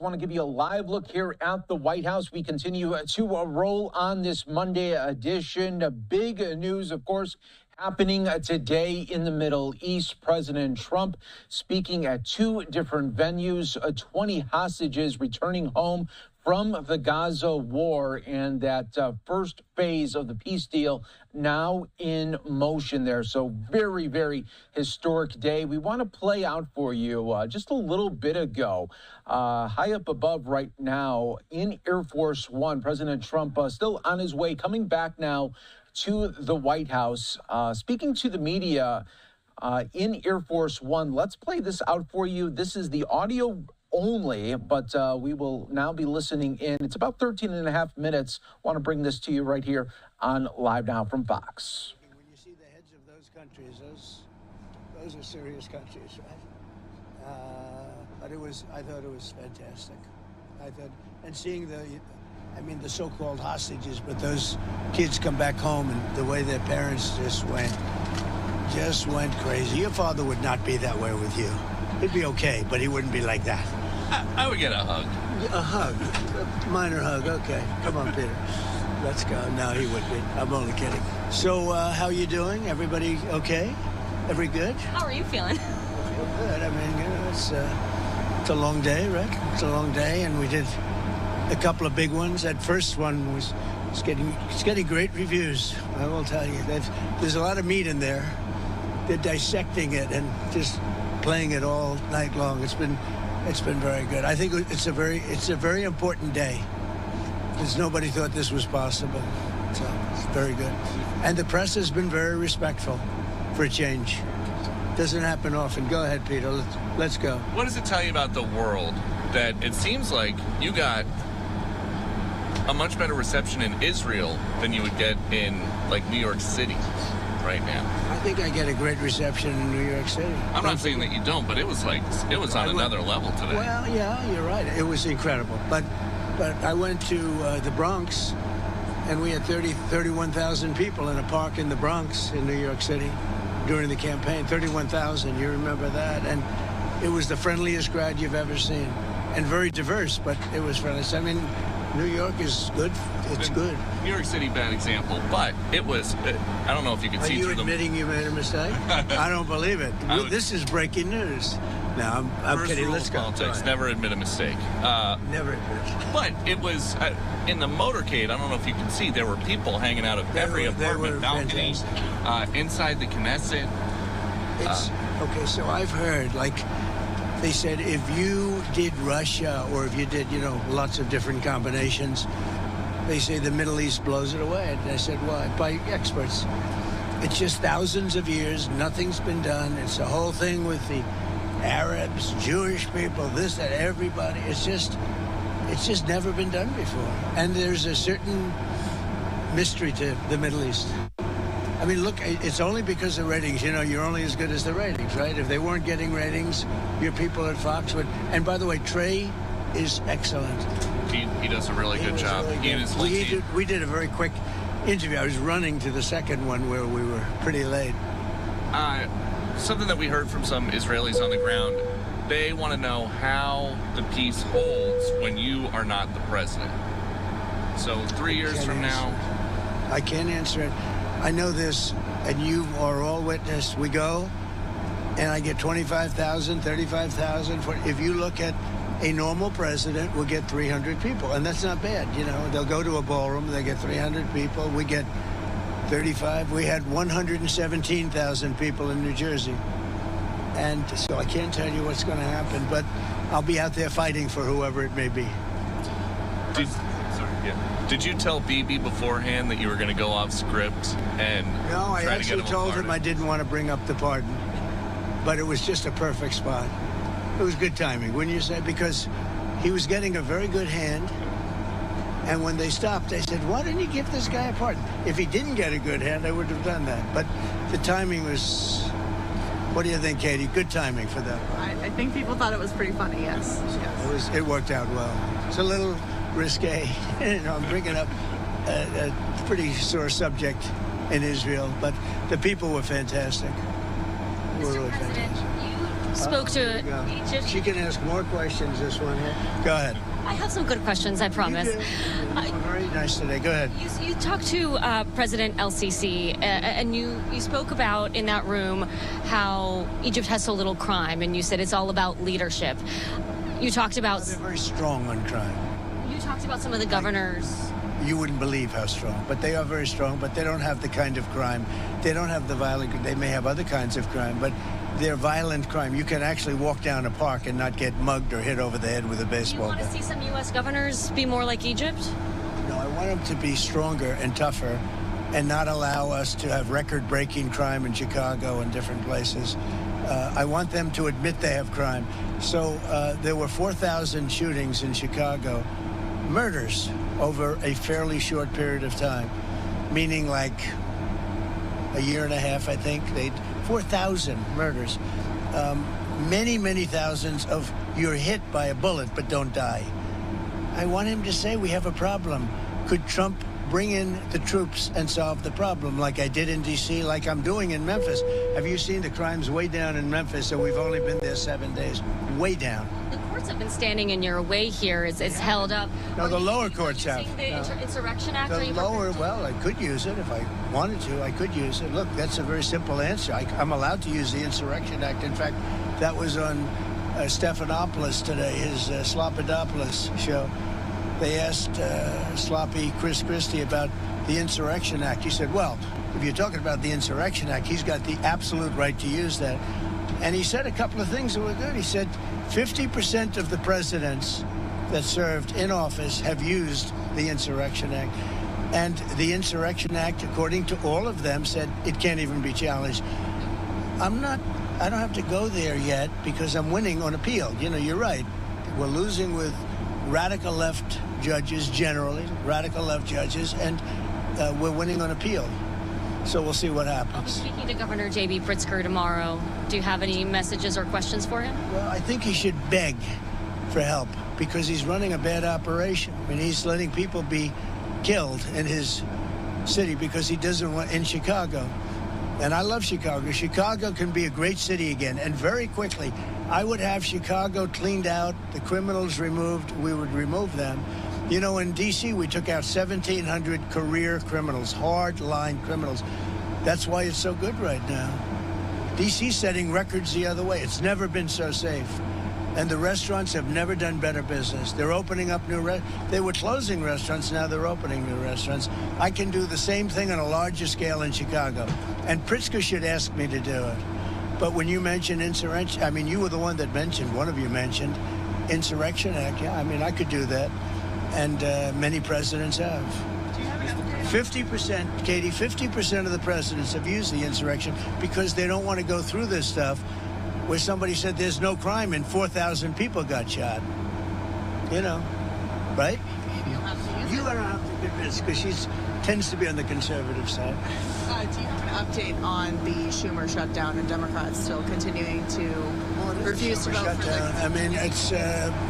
I want to give you a live look here at the White House. We continue to roll on this Monday edition. Big news, of course, happening today in the Middle East. President Trump speaking at two different venues, 20 hostages returning home from the Gaza war, and that first phase of the peace deal now in motion there. So very, very historic day. We want to play out for you just a little bit ago. High up above right now in Air Force One, President Trump still on his way, coming back now to the White House, speaking to the media in Air Force One. Let's play this out for you. This is the audio only, but we will now be listening in. It's about 13 and a half minutes. Want to bring this to you right here on Live Now from Fox. When you see the heads of those countries, those are serious countries, right? But I thought it was fantastic. And seeing the so-called hostages, but those kids come back home and the way their parents just went crazy. Your father would not be that way with you. He'd be okay, but he wouldn't be like that. I would get a hug. A hug. A minor hug. Okay. Come on, Peter. Let's go. No, he would be. I'm only kidding. So, how you doing? Everybody okay? Every good? How are you feeling? I feel good. I mean, it's a long day, right? It's a long day, and we did a couple of big ones. That first one it's getting great reviews. I will tell you. There's a lot of meat in there. They're dissecting it and just playing it all night long. It's been very good. I think it's a very important day, because nobody thought this was possible. So it's very good. And the press has been very respectful for a change. Doesn't happen often. Go ahead, Peter. Let's go. What does it tell you about the world that it seems like you got a much better reception in Israel than you would get in like New York City right now? I think I get a great reception in New York City. I'm not saying that you don't, but it was on another level today. Well, yeah, you're right. It was incredible. But I went to the Bronx, and we had 31,000 people in a park in the Bronx in New York City during the campaign. 31,000, you remember that? And it was the friendliest crowd you've ever seen, and very diverse, but it was friendly. I mean, New York is good. It's good. New York City, bad example, but it was, I don't know if you can see through them. Are you admitting you made a mistake? I don't believe it. This is breaking news. No, I'm kidding. Let's go. Politics, never admit a mistake. Never admit. But it was, in the motorcade, I don't know if you can see, there were people hanging out of every apartment balcony, inside the Knesset. Okay, so I've heard, they said if you did Russia, or if you did, lots of different combinations, they say the Middle East blows it away. And I said, why? By experts. It's just thousands of years, nothing's been done. It's the whole thing with the Arabs, Jewish people, this, that, everybody. It's just never been done before. And there's a certain mystery to the Middle East. I mean, look, it's only because of ratings. You're only as good as the ratings, right? If they weren't getting ratings, your people at Fox would. And by the way, Trey is excellent. He does a really good job. Really we did a very quick interview. I was running to the second one where we were pretty late. Something that we heard from some Israelis on the ground, they want to know how the peace holds when you are not the president. So 3 years from now. I can't answer it. I know this, and you are all witness. We go, and I get 25,000, 35,000. If you look at a normal president, we'll get 300 people, and that's not bad. They'll go to a ballroom, they get 300 people. We get 35. We had 117,000 people in New Jersey. And so I can't tell you what's going to happen, but I'll be out there fighting for whoever it may be. Did you tell Bibi beforehand that you were going to go off script and No, I try actually to get told him I didn't want to bring up the pardon, but it was just a perfect spot. It was good timing, wouldn't you say? Because he was getting a very good hand, and when they stopped, they said, why didn't you give this guy a pardon? If he didn't get a good hand, I would have done that. But the timing was, what do you think, Katie? Good timing for that. I think people thought it was pretty funny, yes. It worked out well. It's a little risque. I'm bringing up a pretty sore subject in Israel, but the people were fantastic. Mr. President, you spoke to Egypt. She can ask more questions, this one here. Go ahead. I have some good questions, I promise. Very nice today. Go ahead. You talked to President El-Sisi, and you spoke about in that room how Egypt has so little crime, and you said it's all about leadership. You talked about... They're very strong on crime. You talked about some of the governors. You wouldn't believe how strong, but they are very strong, but they don't have the kind of crime. They don't have the violent, they may have other kinds of crime, but they're violent crime. You can actually walk down a park and not get mugged or hit over the head with a baseball bat. Do you want to see some U.S. governors be more like Egypt? No, I want them to be stronger and tougher and not allow us to have record-breaking crime in Chicago and different places. I want them to admit they have crime. So there were 4,000 shootings in Chicago, murders over a fairly short period of time, meaning like a year and a half, I think. 4,000 murders. Many, many thousands of you're hit by a bullet but don't die. I want him to say we have a problem. Could Trump bring in the troops and solve the problem like I did in D.C., like I'm doing in Memphis? Have you seen the crimes way down in Memphis? So we've only been there 7 days. Way down. The courts have been standing in your way here. It's held up. No, the lower courts have. The Insurrection Act? The lower, well, I could use it if I wanted to. I could use it. Look, that's a very simple answer. I'm allowed to use the Insurrection Act. In fact, that was on Stephanopoulos today, his Sloppidopoulos show. They asked sloppy Chris Christie about the Insurrection Act. He said, well, if you're talking about the Insurrection Act, he's got the absolute right to use that. And he said a couple of things that were good. He said 50% of the presidents that served in office have used the Insurrection Act. And the Insurrection Act, according to all of them, said it can't even be challenged. I don't have to go there yet because I'm winning on appeal. You know, you're right. We're losing with radical left judges, generally, radical left judges, and we're winning on appeal. So we'll see what happens. I'll be speaking to Governor J.B. Pritzker tomorrow. Do you have any messages or questions for him? Well, I think he should beg for help because he's running a bad operation. I mean, he's letting people be killed in his city because he doesn't want in Chicago. And I love Chicago. Chicago can be a great city again, and very quickly. I would have Chicago cleaned out, the criminals removed, we would remove them. You know, in D.C., we took out 1,700 career criminals, hard-line criminals. That's why it's so good right now. D.C.'s setting records the other way. It's never been so safe. And the restaurants have never done better business. They're opening up new they were closing restaurants, now they're opening new restaurants. I can do the same thing on a larger scale in Chicago. And Pritzker should ask me to do it. But when you mention insurrection, I mean, you were the one that mentioned, one of you mentioned, Insurrection Act. Yeah, I mean, I could do that. And many presidents have. 50%, Katie, 50% of the presidents have used the insurrection because they don't want to go through this stuff where somebody said there's no crime and 4,000 people got shot. You know, right? You don't have to do this because she tends to be on the conservative side. Do you have an update on the Schumer shutdown and Democrats still continuing to refuse to vote for the... I mean, it's,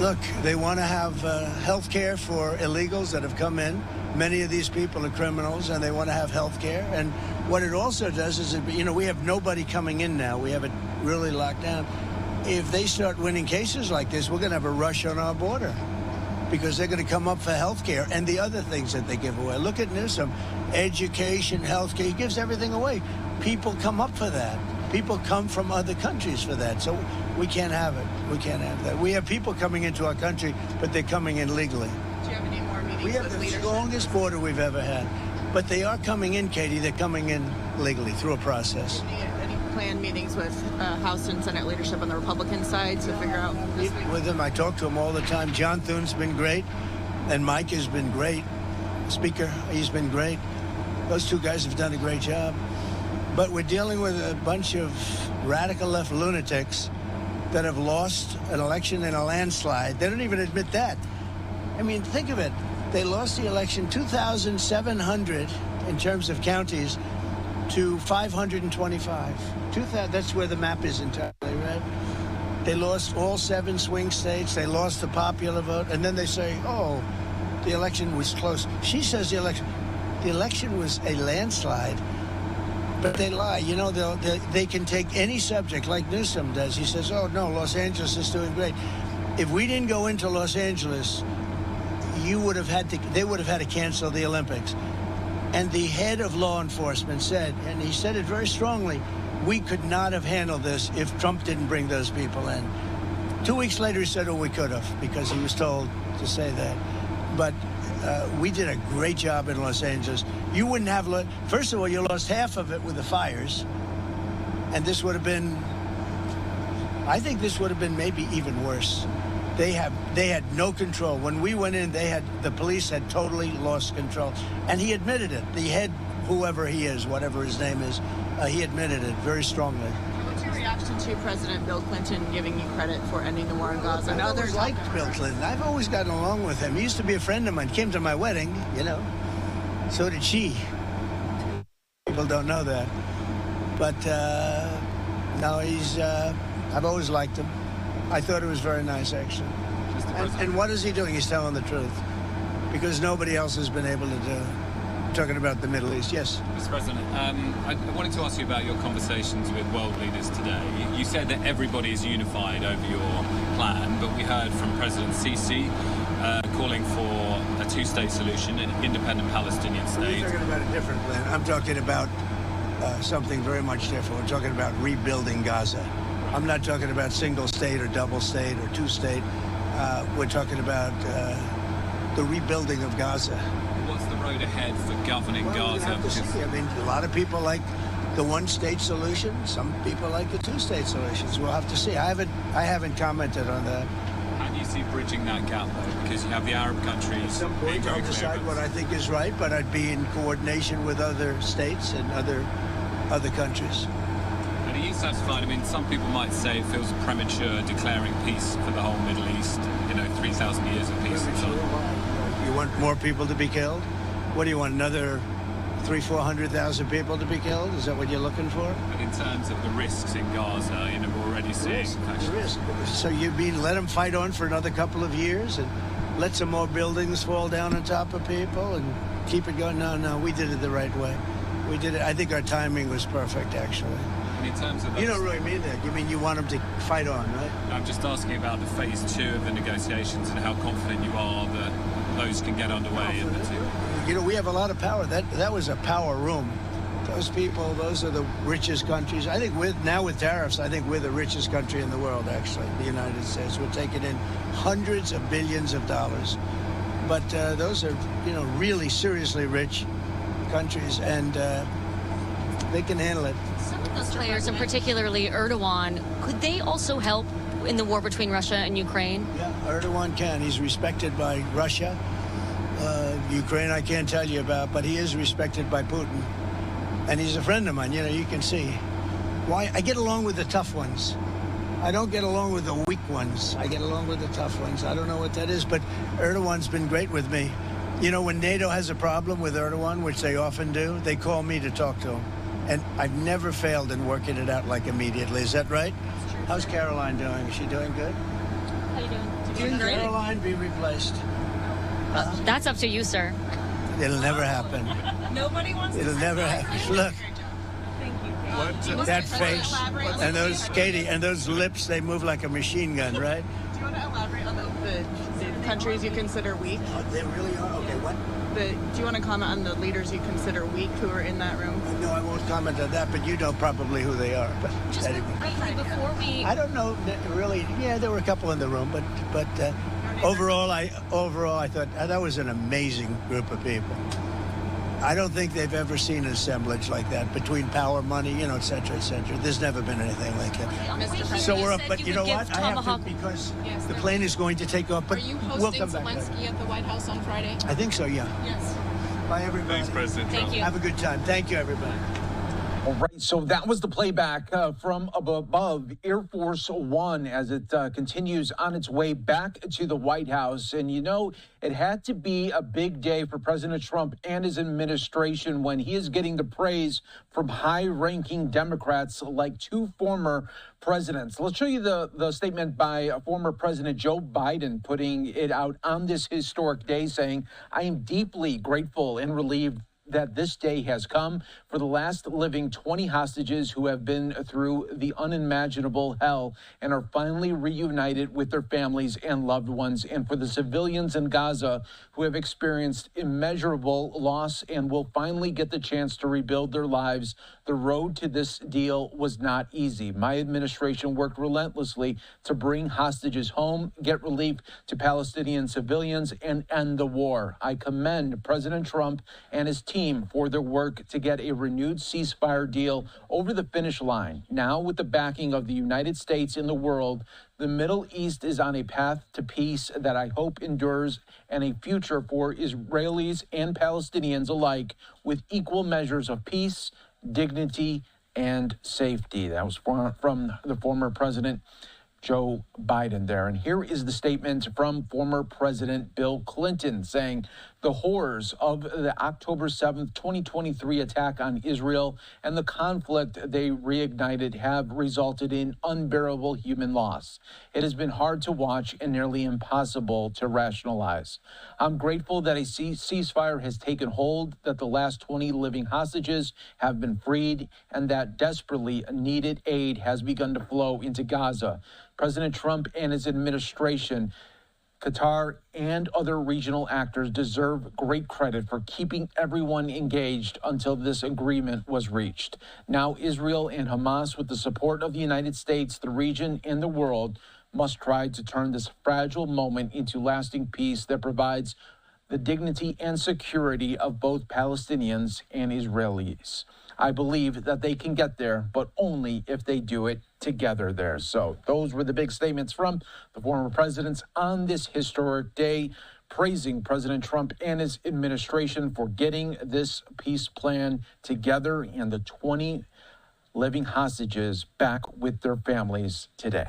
look, they want to have health care for illegals that have come in. Many of these people are criminals, and they want to have health care. And what it also does is, you know, we have nobody coming in now. We have it really locked down. If they start winning cases like this, we're going to have a rush on our border because they're going to come up for health care and the other things that they give away. Look at Newsom, education, health care. He gives everything away. People come up for that. People come from other countries for that. So we can't have it. We can't have that. We have people coming into our country, but they're coming in legally. Do you have any more meetings We have the strongest border we've ever had. But they are coming in, Katie. They're coming in legally through a process. Any planned meetings with House and Senate leadership on the Republican side to figure out this week? With them, I talk to them all the time. John Thune's been great, and Mike has been great. Speaker, he's been great. Those two guys have done a great job. But we're dealing with a bunch of radical left lunatics that have lost an election in a landslide. They don't even admit that. I mean, think of it. They lost the election 2,700 in terms of counties to 525. That's where the map is entirely, right? They lost all 7 swing states. They lost the popular vote. And then they say, oh, the election was close. She says the election was a landslide. But they lie. You know, they can take any subject like Newsom does. He says, oh, no, Los Angeles is doing great. If we didn't go into Los Angeles, they would have had to cancel the Olympics. And the head of law enforcement said, and he said it very strongly, we could not have handled this if Trump didn't bring those people in. 2 weeks later, he said, oh, we could have, because he was told to say that. But we did a great job in Los Angeles. You wouldn't have, first of all, you lost half of it with the fires. And this would have been, I think this would have been maybe even worse. They had no control. When we went in, the police had totally lost control. And he admitted it. The head, whoever he is, whatever his name is, he admitted it very strongly. What's your reaction to President Bill Clinton giving you credit for ending the war in Gaza? I always liked Bill Clinton. I've always gotten along with him. He used to be a friend of mine. Came to my wedding, you know. So did she. People don't know that. But no, I've always liked him. I thought it was very nice, actually. And what is he doing? He's telling the truth. Because nobody else has been able to do it. Talking about the Middle East, yes. Mr. President, I wanted to ask you about your conversations with world leaders today. You said that everybody is unified over your plan, but we heard from President Sisi calling for a two-state solution, an independent Palestinian state. We're talking about a different plan. I'm talking about something very much different. We're talking about rebuilding Gaza. I'm not talking about single state or double state or two-state. We're talking about the rebuilding of Gaza. What's the road ahead for governing Gaza? Have to see. I mean, a lot of people like the one-state solution. Some people like the two-state solutions. We'll have to see. I haven't commented on that. How do you see bridging that gap, though? Because you have the Arab countries. At some point, I'll decide what I think is right, but I'd be in coordination with other states and other countries. But are you satisfied? I mean, some people might say it feels premature declaring peace for the whole Middle East. 3,000 years of peace and so on. You want more people to be killed? What do you want, another 300,000-400,000 people to be killed? Is that what you're looking for? But in terms of the risks in Gaza, we're already seeing the risk. So you mean let them fight on for another couple of years and let some more buildings fall down on top of people and keep it going? No, we did it the right way. We did it. I think our timing was perfect, actually. In terms of you don't really mean that. You mean you want them to fight on, right? I'm just asking about the phase 2 of the negotiations and how confident you are that those can get underway. We have a lot of power. That was a power room. Those people, those are the richest countries. I think with tariffs, I think we're the richest country in the world, actually, the United States. We're taking in hundreds of billions of dollars. But those are, really seriously rich countries, and they can handle it. Some of those players, and particularly Erdogan, could they also help in the war between Russia and Ukraine? Yeah, Erdogan can. He's respected by Russia. Ukraine, I can't tell you about, but he is respected by Putin. And he's a friend of mine, you can see. Why? I get along with the tough ones. I don't get along with the weak ones. I get along with the tough ones. I don't know what that is, but Erdogan's been great with me. When NATO has a problem with Erdogan, which they often do, they call me to talk to him. And I've never failed in working it out immediately. Is that right? How's Caroline doing? Is she doing good? How you doing? Can Caroline be replaced? That's up to you, sir. It'll never happen. Nobody wants to. It'll never happen. Look. That face and those, Katie, and those lips, they move like a machine gun, right? Do you want to elaborate on the countries you consider weak? Oh, they really are? Okay, what? Do you want to comment on the leaders you consider weak who are in that room? No, I won't comment on that, but you know probably who they are. But just anyway. before we... I don't know, really. Yeah, there were a couple in the room, but overall, I thought that was an amazing group of people. I don't think they've ever seen an assemblage like that between power, money, et cetera, et cetera. There's never been anything like that. So we're up, but you know what? I have to, because the plane is going to take off. But are you we'll hosting come back Zelensky at the White House on Friday? I think so, yeah. Yes. Bye, everybody. Thanks, President Trump. Thank you. Have a good time. Thank you, everybody. All right, so that was the playback from above Air Force One as it continues on its way back to the White House. And, it had to be a big day for President Trump and his administration when he is getting the praise from high-ranking Democrats like two former presidents. Let's show you the statement by former President Joe Biden putting it out on this historic day, saying, "I am deeply grateful and relieved that this day has come for the last living 20 hostages who have been through the unimaginable hell and are finally reunited with their families and loved ones, and for the civilians in Gaza who have experienced immeasurable loss and will finally get the chance to rebuild their lives. The road to this deal was not easy. My administration worked relentlessly to bring hostages home, get relief to Palestinian civilians, and end the war. I commend President Trump and his team for their work to get a renewed ceasefire deal over the finish line. Now, with the backing of the United States and the world, the Middle East is on a path to peace that I hope endures, and a future for Israelis and Palestinians alike with equal measures of peace, dignity, and safety. That was from the former President Joe Biden there. And here is the statement from former President Bill Clinton saying the horrors of the October 7th, 2023 attack on Israel and the conflict they reignited have resulted in unbearable human loss. It has been hard to watch and nearly impossible to rationalize. I'm grateful that a ceasefire has taken hold, that the last 20 living hostages have been freed, and that desperately needed aid has begun to flow into Gaza. President Trump and his administration, Qatar, and other regional actors deserve great credit for keeping everyone engaged until this agreement was reached. Now, Israel and Hamas, with the support of the United States, the region, and the world, must try to turn this fragile moment into lasting peace that provides the dignity and security of both Palestinians and Israelis. I believe that they can get there, but only if they do it together there. So those were the big statements from the former presidents on this historic day, praising President Trump and his administration for getting this peace plan together and the 20 living hostages back with their families today.